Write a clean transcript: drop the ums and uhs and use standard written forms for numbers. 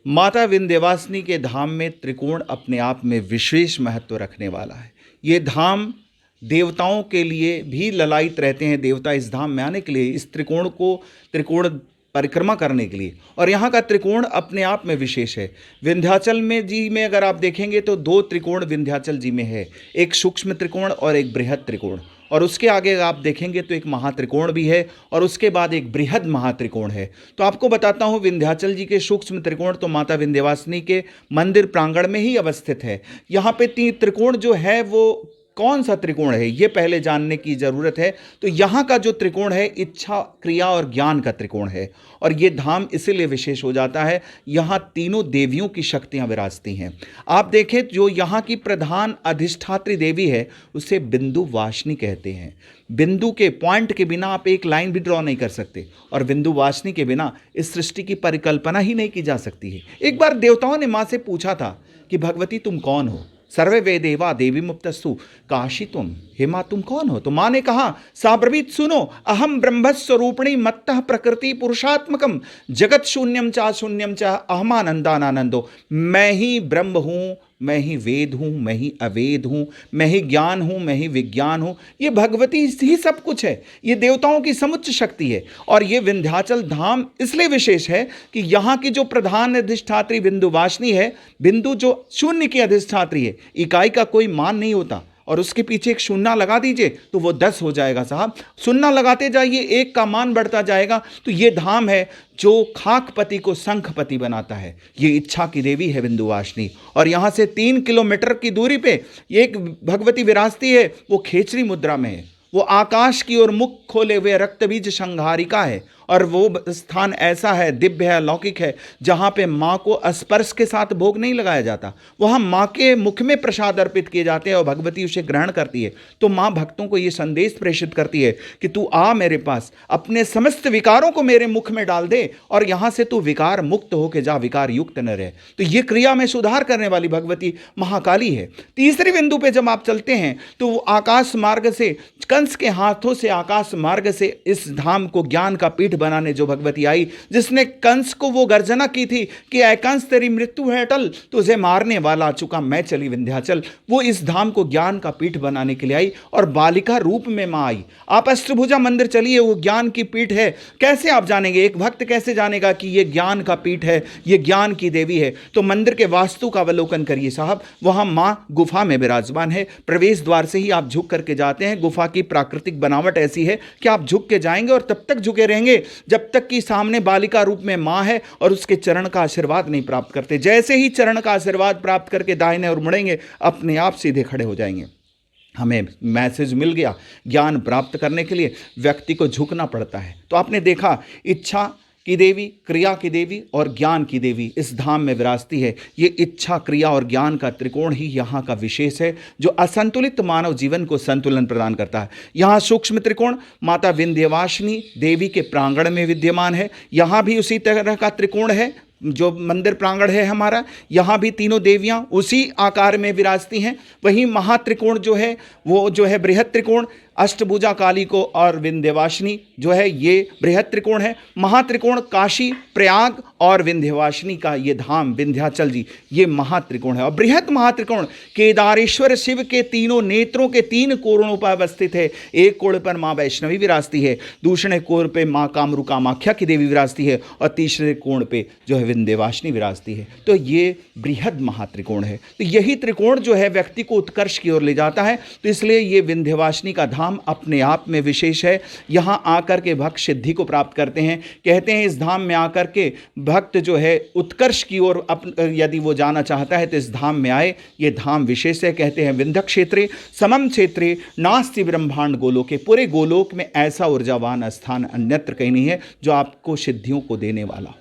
माता विंध्यवासिनी के धाम में त्रिकोण अपने आप में विशेष महत्व रखने वाला है। ये धाम देवताओं के लिए भी ललायित रहते हैं, देवता इस धाम में आने के लिए, इस त्रिकोण परिक्रमा करने के लिए। और यहाँ का त्रिकोण अपने आप में विशेष है। विंध्याचल में अगर आप देखेंगे तो 2 त्रिकोण विंध्याचल जी में है, एक सूक्ष्म त्रिकोण और एक बृहद त्रिकोण। और उसके आगे आप देखेंगे तो एक महात्रिकोण भी है और उसके बाद एक बृहद महात्रिकोण है। तो आपको बताता हूँ, विंध्याचल जी के सूक्ष्म त्रिकोण तो माता विंध्यवासिनी के मंदिर प्रांगण में ही अवस्थित है। यहाँ पे 3 त्रिकोण जो है वो कौन सा त्रिकोण है ये पहले जानने की जरूरत है। तो यहाँ का जो त्रिकोण है इच्छा, क्रिया और ज्ञान का त्रिकोण है। और ये धाम इसीलिए विशेष हो जाता है, यहाँ तीनों देवियों की शक्तियाँ विराजती हैं। आप देखें, जो यहाँ की प्रधान अधिष्ठात्री देवी है उसे बिंदु वासिनी कहते हैं। बिंदु के पॉइंट के बिना आप एक लाइन भी ड्रॉ नहीं कर सकते, और बिंदु वासिनी के बिना इस सृष्टि की परिकल्पना ही नहीं की जा सकती है। एक बार देवताओं ने माँ से पूछा था कि भगवती तुम कौन हो? सर्वे वे देवा देवी मुक्तस्तु काशी तुम, हे माँ तुम कौन हो? तो माँ ने कहा, साब्रवीत सुनो, अहम ब्रह्मस्वरूपिणी मत्तः प्रकृति पुरुषात्मकम जगत शून्यम चा शून्यम चा अहमानंदानंदो। मैं ही ब्रह्म हूँ, मैं ही वेद हूँ, मैं ही अवेद हूँ, मैं ही ज्ञान हूँ, मैं ही विज्ञान हूँ। ये भगवती ही सब कुछ है, ये देवताओं की समुच्च शक्ति है। और ये विंध्याचल धाम इसलिए विशेष है कि यहाँ की जो प्रधान अधिष्ठात्री बिंदु वासिनी है, बिंदु जो शून्य की अधिष्ठात्री है, इकाई का कोई मान नहीं होता, और उसके पीछे एक शून्य लगा दीजिए तो वो 10 हो जाएगा साहब। शून्य लगाते जाइए, 1 का मान बढ़ता जाएगा। तो ये धाम है जो खाकपति को शंखपति बनाता है। ये इच्छा की देवी है बिंदु वासिनी। और यहाँ से 3 किलोमीटर की दूरी पे एक भगवती विराजती है, वो खेचरी मुद्रा में है। वो आकाश की ओर मुख खोले हुए रक्तबीज संहारिका है। और वो स्थान ऐसा है, दिव्य है, अलौकिक है, जहाँ पे माँ को स्पर्श के साथ भोग नहीं लगाया जाता। वहाँ माँ के मुख में प्रसाद अर्पित किए जाते हैं और भगवती उसे ग्रहण करती है। तो माँ भक्तों को ये संदेश प्रेषित करती है कि तू आ मेरे पास, अपने समस्त विकारों को मेरे मुख में डाल दे और यहाँ से तू विकार मुक्त होके जा, विकार युक्त न रहे। तो ये क्रिया में सुधार करने वाली भगवती महाकाली है। तीसरी बिंदु पे जब आप चलते हैं तो वो आकाश मार्ग से, कंस के हाथों से आकाश मार्ग से इस धाम को ज्ञान का पीठ बनाने जो भगवती आई, जिसने कंस को वो गर्जना की थी कि ऐ कंस तेरी मृत्यु है अटल, तुझे मारने वाला आ चुका मैं चली विंध्याचल। वो इस धाम को ज्ञान का पीठ बनाने के लिए आई और बालिका रूप में मां आई। आप अष्टभुजा मंदिर चलिए, वो ज्ञान की पीठ है। कैसे आप जानेंगे, एक भक्त कैसे जानेगा कि ये ज्ञान का पीठ है, ये ज्ञान की देवी है? तो मंदिर के वास्तु का अवलोकन करिए साहब, वहां मां गुफा में विराजमान है। प्रवेश द्वार से ही आप झुक करके जाते हैं। गुफा की प्राकृतिक बनावट ऐसी है कि आप झुक के जाएंगे और तब तक झुके रहेंगे जब तक कि सामने बालिका रूप में मां है और उसके चरण का आशीर्वाद नहीं प्राप्त करते। जैसे ही चरण का आशीर्वाद प्राप्त करके दाहिने और मुड़ेंगे, अपने आप सीधे खड़े हो जाएंगे। हमें मैसेज मिल गया, ज्ञान प्राप्त करने के लिए व्यक्ति को झुकना पड़ता है। तो आपने देखा, इच्छा की देवी, क्रिया की देवी और ज्ञान की देवी इस धाम में विराजती है। ये इच्छा, क्रिया और ज्ञान का त्रिकोण ही यहाँ का विशेष है, जो असंतुलित मानव जीवन को संतुलन प्रदान करता है। यहाँ सूक्ष्म त्रिकोण माता विंध्यवासिनी देवी के प्रांगण में विद्यमान है। यहाँ भी उसी तरह का त्रिकोण है जो मंदिर प्रांगण है हमारा। यहाँ भी तीनों देवियाँ उसी आकार में विराजती हैं। वहीं महात्रिकोण जो है वो जो है बृहद त्रिकोण, अष्टभुजा काली को और विंध्यवासिनी जो है ये बृहद त्रिकोण है। महात्रिकोण काशी, प्रयाग और विंध्यवासिनी का ये धाम विंध्याचल जी, ये महात्रिकोण है। और बृहद महात्रिकोण केदारेश्वर शिव के तीनों नेत्रों के 3 कोणों पर अवस्थित है। एक कोण पर माँ वैष्णवी विराजती है, दूसरे कोण पे माँ कामरू कामाख्या की देवी विराजती है और तीसरे कोण पे जो है विंध्यवासिनी विराजती है। तो ये बृहद महात्रिकोण है। तो यही त्रिकोण जो है व्यक्ति को उत्कर्ष की ओर ले जाता है। तो इसलिए ये विंध्यवासिनी का धाम अपने आप में विशेष है। यहाँ आकर के भक्त सिद्धि को प्राप्त करते हैं। कहते हैं इस धाम में आकर के भक्त जो है उत्कर्ष की ओर यदि वो जाना चाहता है तो इस धाम में आए। ये धाम विशेष है। कहते हैं विंध्य क्षेत्रे समम क्षेत्रे नास्ति ब्रह्मांड गोलोके, पूरे गोलोक में ऐसा ऊर्जावान स्थान अन्यत्र कहीं नहीं है जो आपको सिद्धियों को देने वाला हो।